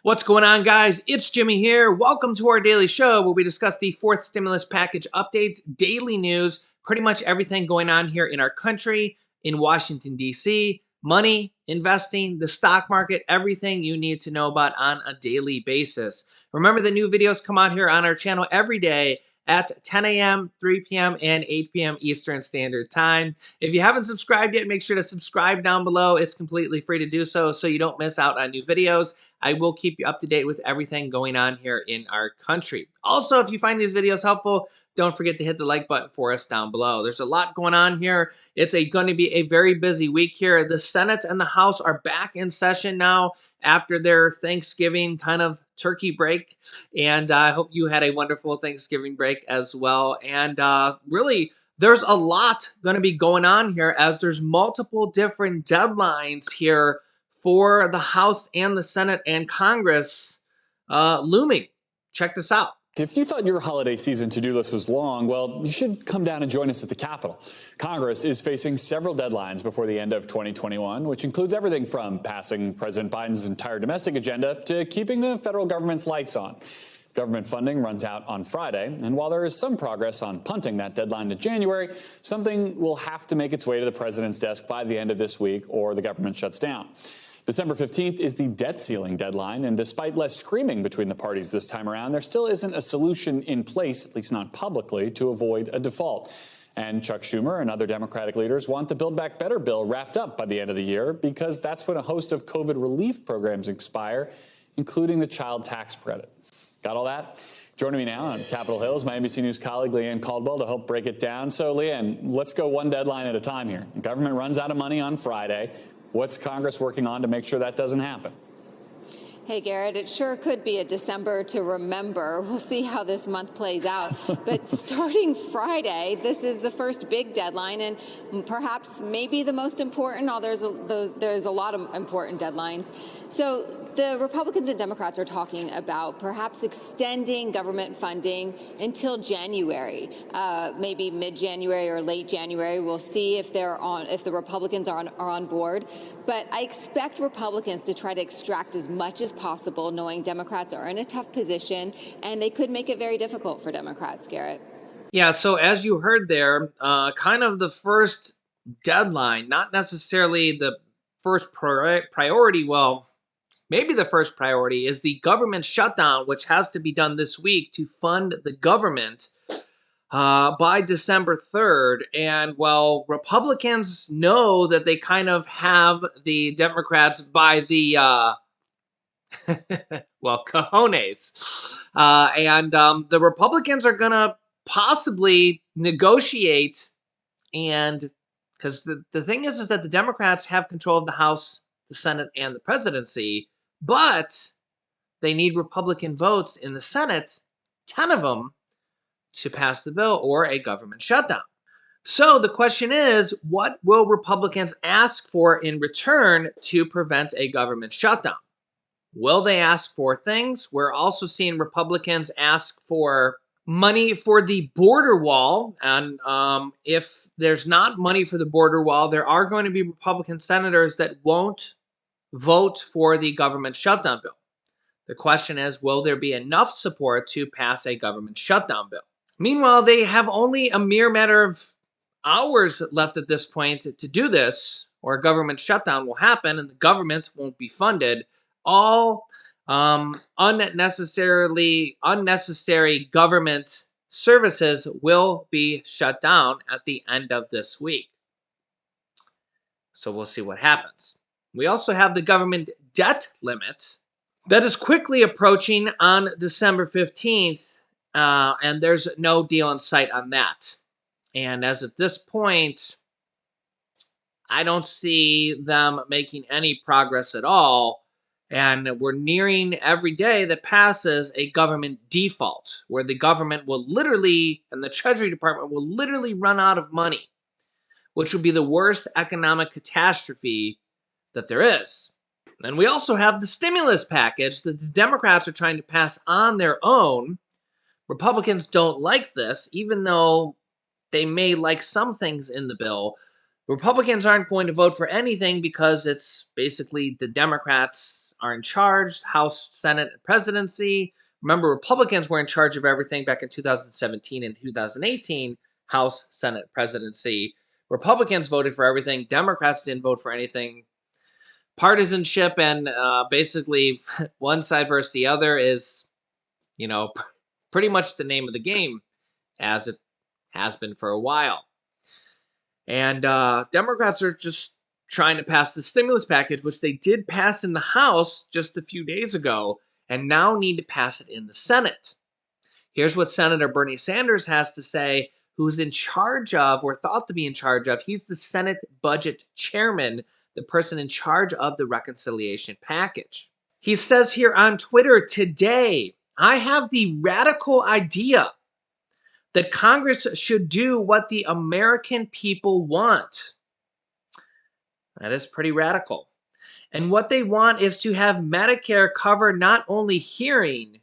What's going on, guys? It's Jimmy here. Welcome to our daily show where we discuss the fourth stimulus package updates, daily news, pretty much everything going on here in our country, in Washington, D.C., money, investing, the stock market, everything you need to know about on a daily basis. Remember, the new videos come out here on our channel every day at 10 a.m., 3 p.m., and 8 p.m. Eastern Standard Time. If you haven't subscribed yet, make sure to subscribe down below. It's completely free to do so you don't miss out on new videos. I will keep you up to date with everything going on here in our country. Also, if you find these videos helpful, don't forget to hit the like button for us down below. There's a lot going on here. It's going to be a very busy week here. The Senate and the House are back in session now after their Thanksgiving kind of turkey break. And I hope you had a wonderful Thanksgiving break as well. And really, there's a lot going to be going on here as there's multiple different deadlines here for the House and the Senate and Congress looming. Check this out. If you thought your holiday season to-do list was long, well, you should come down and join us at the Capitol. Congress is facing several deadlines before the end of 2021, which includes everything from passing President Biden's entire domestic agenda to keeping the federal government's lights on. Government funding runs out on Friday, and while there is some progress on punting that deadline to January, something will have to make its way to the president's desk by the end of this week or the government shuts down. December 15th is the debt ceiling deadline, and despite less screaming between the parties this time around, there still isn't a solution in place, at least not publicly, to avoid a default. And Chuck Schumer and other Democratic leaders want the Build Back Better bill wrapped up by the end of the year because that's when a host of COVID relief programs expire, including the child tax credit. Got all that? Joining me now on Capitol Hill is my NBC News colleague, Leanne Caldwell, to help break it down. So, Leanne, let's go one deadline at a time here. The government runs out of money on Friday. What's Congress working on to make sure that doesn't happen? Hey, Garrett, it sure could be a December to remember. We'll see how this month plays out. But starting Friday, this is the first big deadline and perhaps maybe the most important, although there's a lot of important deadlines. So the Republicans and Democrats are talking about perhaps extending government funding until January, maybe mid-January or late January. We'll see if the Republicans are on board. But I expect Republicans to try to extract as much as possible, knowing Democrats are in a tough position, and they could make it very difficult for Democrats, Garrett. Yeah, so as you heard there, kind of the first deadline, not necessarily the first priority, well, maybe the first priority is the government shutdown, which has to be done this week to fund the government by December 3rd. And well, Republicans know that they kind of have the Democrats by the, well, cojones. The Republicans are going to possibly negotiate. And because the thing is that the Democrats have control of the House, the Senate, and the presidency. But they need Republican votes in the Senate, 10 of them, to pass the bill or a government shutdown. So the question is, what will Republicans ask for in return to prevent a government shutdown? Will they ask for things? We're also seeing Republicans ask for money for the border wall. And if there's not money for the border wall, there are going to be Republican senators that won't vote for the government shutdown bill. The question is, will there be enough support to pass a government shutdown bill? Meanwhile, they have only a mere matter of hours left at this point to do this, or a government shutdown will happen and the government won't be funded. All unnecessary government services will be shut down at the end of this week. So we'll see what happens. We also have the government debt limit that is quickly approaching on December 15th, and there's no deal in sight on that. And as of this point, I don't see them making any progress at all. And we're nearing every day that passes a government default, where the government will literally, and the Treasury Department will literally run out of money, which would be the worst economic catastrophe that there is. And we also have the stimulus package that the Democrats are trying to pass on their own. Republicans don't like this, even though they may like some things in the bill. Republicans aren't going to vote for anything because it's basically the Democrats are in charge, House, Senate, and presidency. Remember, Republicans were in charge of everything back in 2017 and 2018, House, Senate, presidency. Republicans voted for everything. Democrats didn't vote for anything. Partisanship and basically one side versus the other is, you know, pretty much the name of the game, as it has been for a while. And Democrats are just trying to pass the stimulus package, which they did pass in the House just a few days ago, and now need to pass it in the Senate. Here's what Senator Bernie Sanders has to say, who's in charge of, or thought to be in charge of, he's the Senate budget chairman, the person in charge of the reconciliation package. He says here on Twitter today, I have the radical idea that Congress should do what the American people want. That is pretty radical. And what they want is to have Medicare cover not only hearing,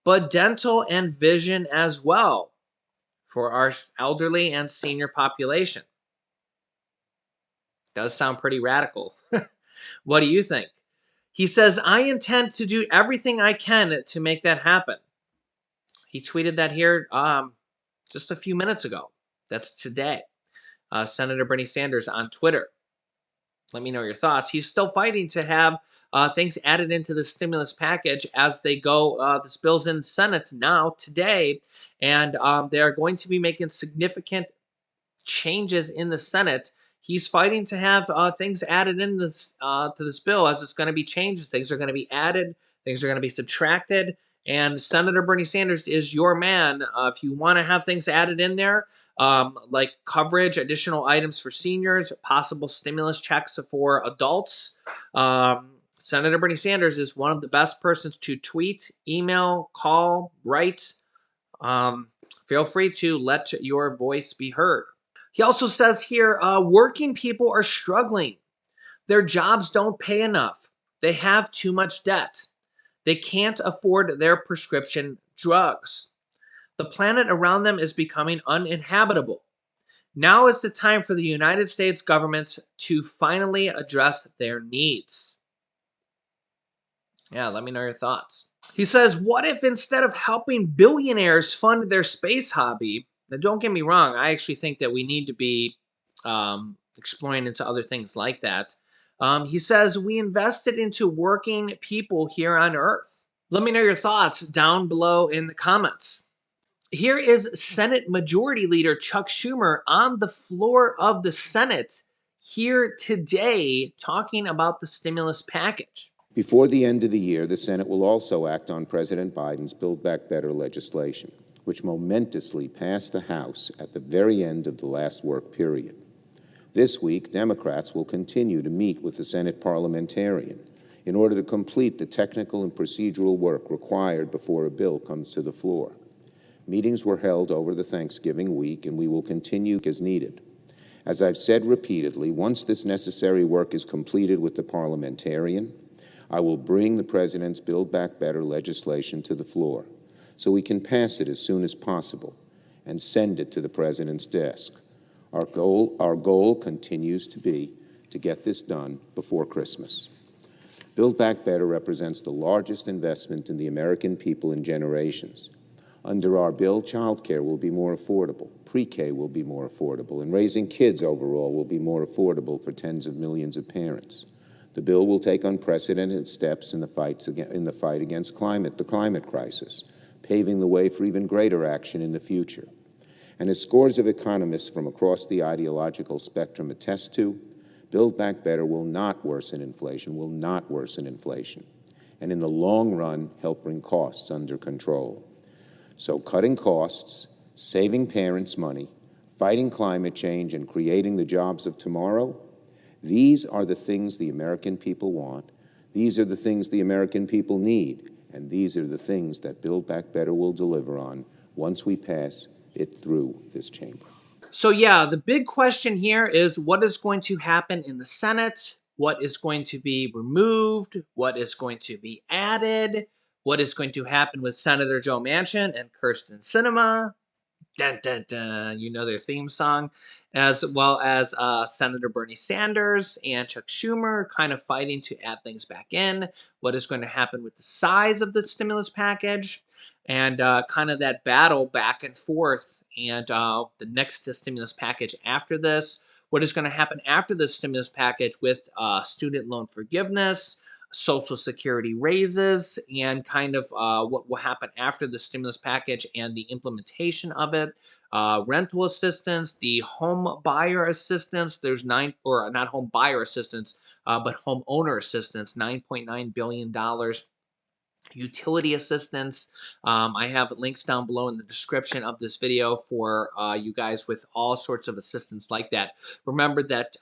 but dental and vision as well for our elderly and senior population. Does sound pretty radical. What do you think? He says, I intend to do everything I can to make that happen. He tweeted that here just a few minutes ago. That's today. Senator Bernie Sanders on Twitter. Let me know your thoughts. He's still fighting to have things added into the stimulus package as they go. This bill's in the Senate now today, and they are going to be making significant changes in the Senate. He's fighting to have things added in this to this bill as it's going to be changes. Things are going to be added. Things are going to be subtracted. And Senator Bernie Sanders is your man. If you want to have things added in there, like coverage, additional items for seniors, possible stimulus checks for adults, Senator Bernie Sanders is one of the best persons to tweet, email, call, write. Feel free to let your voice be heard. He also says here, working people are struggling. Their jobs don't pay enough. They have too much debt. They can't afford their prescription drugs. The planet around them is becoming uninhabitable. Now is the time for the United States government to finally address their needs. Yeah, let me know your thoughts. He says, what if instead of helping billionaires fund their space hobby, now don't get me wrong, I actually think that we need to be exploring into other things like that. He says, we invested into working people here on Earth. Let me know your thoughts down below in the comments. Here is Senate Majority Leader Chuck Schumer on the floor of the Senate here today talking about the stimulus package. Before the end of the year, the Senate will also act on President Biden's Build Back Better legislation, which momentously passed the House at the very end of the last work period. This week, Democrats will continue to meet with the Senate parliamentarian in order to complete the technical and procedural work required before a bill comes to the floor. Meetings were held over the Thanksgiving week, and we will continue as needed. As I've said repeatedly, once this necessary work is completed with the parliamentarian, I will bring the President's Build Back Better legislation to the floor so we can pass it as soon as possible and send it to the President's desk. Our goal continues to be to get this done before Christmas. Build Back Better represents the largest investment in the American people in generations. Under our bill, child care will be more affordable, pre-K will be more affordable, and raising kids overall will be more affordable for tens of millions of parents. The bill will take unprecedented steps in the fight against the climate crisis, paving the way for even greater action in the future. And as scores of economists from across the ideological spectrum attest to, Build Back Better will not worsen inflation, and in the long run, help bring costs under control. So cutting costs, saving parents money, fighting climate change, and creating the jobs of tomorrow, these are the things the American people want. These are the things the American people need. And these are the things that Build Back Better will deliver on once we pass it through this chamber. So yeah, the big question here is what is going to happen in the Senate? What is going to be removed? What is going to be added? What is going to happen with Senator Joe Manchin and Kyrsten Sinema? Dun, dun, dun, you know their theme song, as well as Senator Bernie Sanders and Chuck Schumer kind of fighting to add things back in. What is going to happen with the size of the stimulus package, and kind of that battle back and forth, and the next stimulus package after this. What is going to happen after the stimulus package with student loan forgiveness, Social Security raises, and kind of what will happen after the stimulus package and the implementation of it. Rental assistance, the home buyer assistance. There's nine, or not home buyer assistance, but home owner assistance, $9.9 billion. Utility assistance. I have links down below in the description of this video for you guys with all sorts of assistance like that. Remember that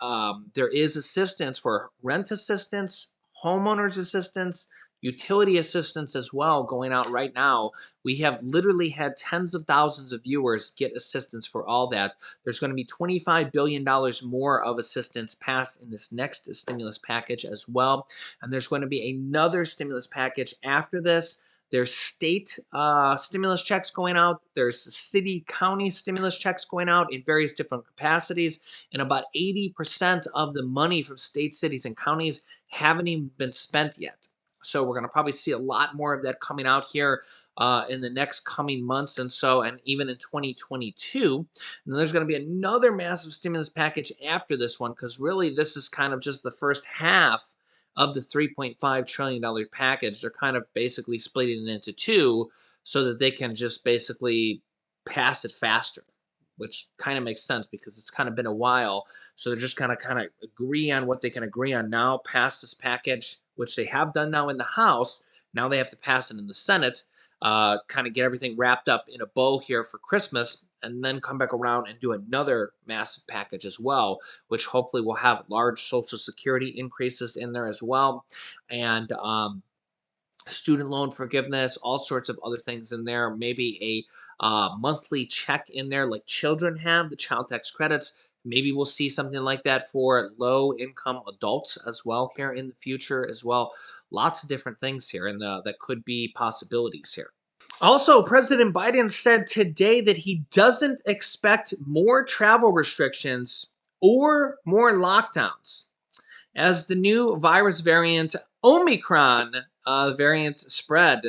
there is assistance for rent assistance, homeowners assistance, utility assistance as well going out right now. We have literally had tens of thousands of viewers get assistance for all that. There's going to be $25 billion more of assistance passed in this next stimulus package as well. And there's going to be another stimulus package after this. There's state stimulus checks going out. There's city, county stimulus checks going out in various different capacities. And about 80% of the money from states, cities, and counties haven't even been spent yet. So we're going to probably see a lot more of that coming out here in the next coming months and so, and even in 2022. And then there's going to be another massive stimulus package after this one, because really this is kind of just the first half of the $3.5 trillion package. They're kind of basically splitting it into two so that they can just basically pass it faster, which kind of makes sense because it's kind of been a while. So they're just kind of agree on what they can agree on now, pass this package, which they have done now in the House. Now they have to pass it in the Senate, kind of get everything wrapped up in a bow here for Christmas, and then come back around and do another massive package as well, which hopefully will have large Social Security increases in there as well, and student loan forgiveness, all sorts of other things in there. Maybe a monthly check in there, like children have the child tax credits. Maybe we'll see something like that for low income adults as well here in the future as well. Lots of different things here, and that could be possibilities here. Also, President Biden said today that he doesn't expect more travel restrictions or more lockdowns as the new virus variant Omicron variant spread.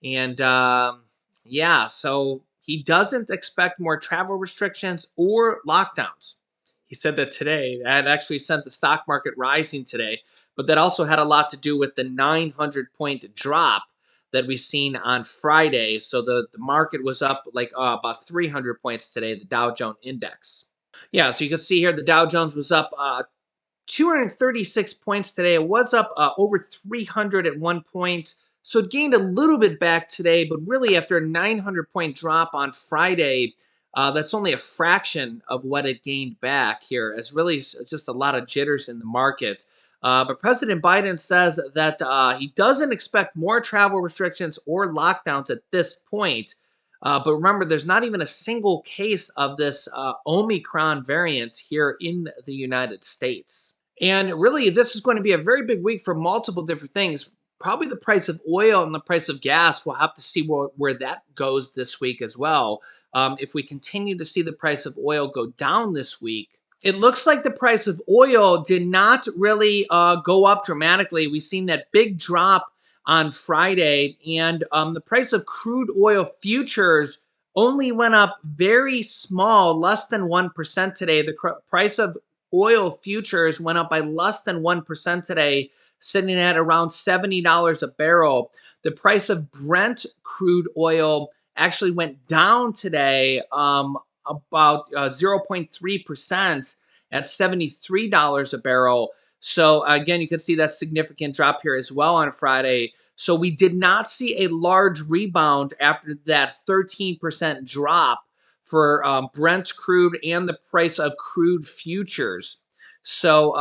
And yeah, so he doesn't expect more travel restrictions or lockdowns. He said that today. That actually sent the stock market rising today, but that also had a lot to do with the 900-point drop that we seen on Friday. So the market was up like about 300 points today, the Dow Jones index. Yeah, so you can see here the Dow Jones was up 236 points today. It was up over 300 at one point. So it gained a little bit back today, but really after a 900-point drop on Friday, that's only a fraction of what it gained back here. It's really just a lot of jitters in the market. But President Biden says that he doesn't expect more travel restrictions or lockdowns at this point. But remember, there's not even a single case of this Omicron variant here in the United States. And really, this is going to be a very big week for multiple different things. Probably the price of oil and the price of gas. We'll have to see where that goes this week as well. If we continue to see the price of oil go down this week, it looks like the price of oil did not really go up dramatically. We've seen that big drop on Friday, and the price of crude oil futures only went up very small, less than 1% today. The price of oil futures went up by less than 1% today, sitting at around $70 a barrel. The price of Brent crude oil actually went down today about 0.3% at $73 a barrel. So again, you can see that significant drop here as well on Friday. So we did not see a large rebound after that 13% drop for Brent crude and the price of crude futures. So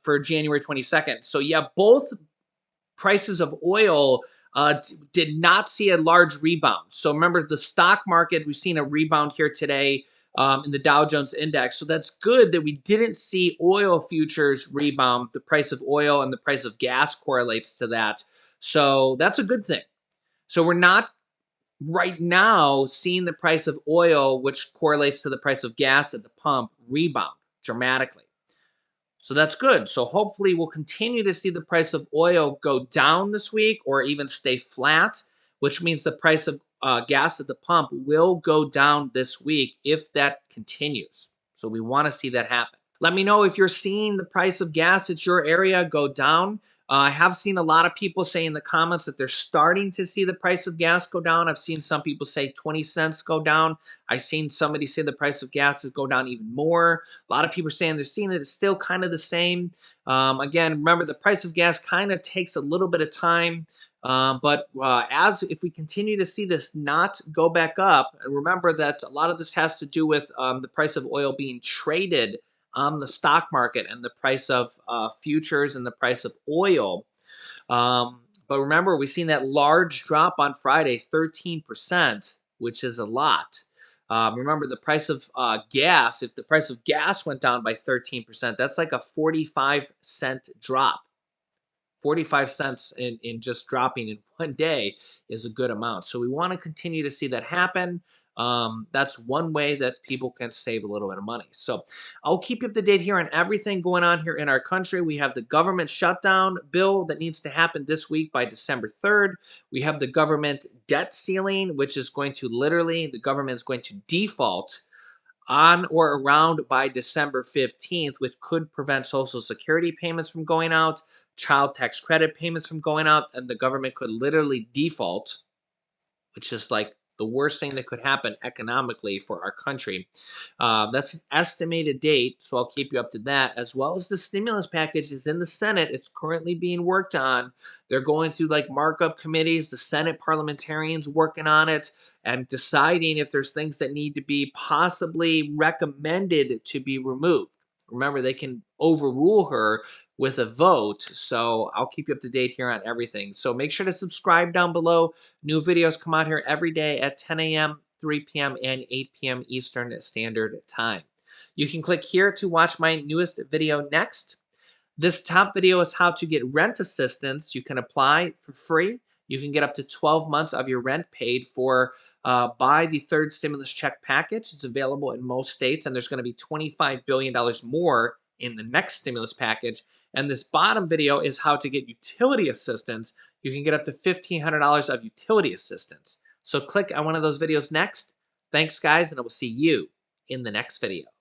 for January 22nd. So yeah, both prices of oil did not see a large rebound. So remember, the stock market, we've seen a rebound here today in the Dow Jones index. So that's good that we didn't see oil futures rebound. The price of oil and the price of gas correlates to that. So that's a good thing. So we're not right now seeing the price of oil, which correlates to the price of gas at the pump, rebound dramatically. So that's good. So hopefully we'll continue to see the price of oil go down this week or even stay flat, which means the price of gas at the pump will go down this week if that continues. So we want to see that happen. Let me know if you're seeing the price of gas at your area go down. I have seen a lot of people say in the comments that they're starting to see the price of gas go down. I've seen some people say 20 cents go down. I've seen somebody say the price of gas is go down even more. A lot of people are saying they're seeing it. It's still kind of the same. Again, remember the price of gas kind of takes a little bit of time. But as if we continue to see this not go back up, and remember that a lot of this has to do with the price of oil being traded on the stock market and the price of futures and the price of oil. But remember, we've seen that large drop on Friday, 13%, which is a lot. Remember, the price of gas, if the price of gas went down by 13%, that's like a 45-cent drop. 45 cents in just dropping in one day is a good amount. So we want to continue to see that happen. That's one way that people can save a little bit of money. So I'll keep you up to date here on everything going on here in our country. We have the government shutdown bill that needs to happen this week by December 3rd. We have the government debt ceiling, which is going to literally, the government is going to default on or around by December 15th, which could prevent Social Security payments from going out, child tax credit payments from going out, and the government could literally default, which is like the worst thing that could happen economically for our country. That's an estimated date, so I'll keep you up to that, as well as the stimulus package is in the Senate. It's currently being worked on. They're going through like markup committees, the Senate parliamentarians working on it and deciding if there's things that need to be possibly recommended to be removed. Remember, they can overrule her with a vote. So I'll keep you up to date here on everything. So make sure to subscribe down below. New videos come out here every day at 10 a.m., 3 p.m., and 8 p.m. Eastern Standard Time. You can click here to watch my newest video next. This top video is how to get rent assistance. You can apply for free. You can get up to 12 months of your rent paid for by the third stimulus check package. It's available in most states, and there's going to be $25 billion more in the next stimulus package. And this bottom video is how to get utility assistance. You can get up to $1,500 of utility assistance. So click on one of those videos next. Thanks, guys, and I will see you in the next video.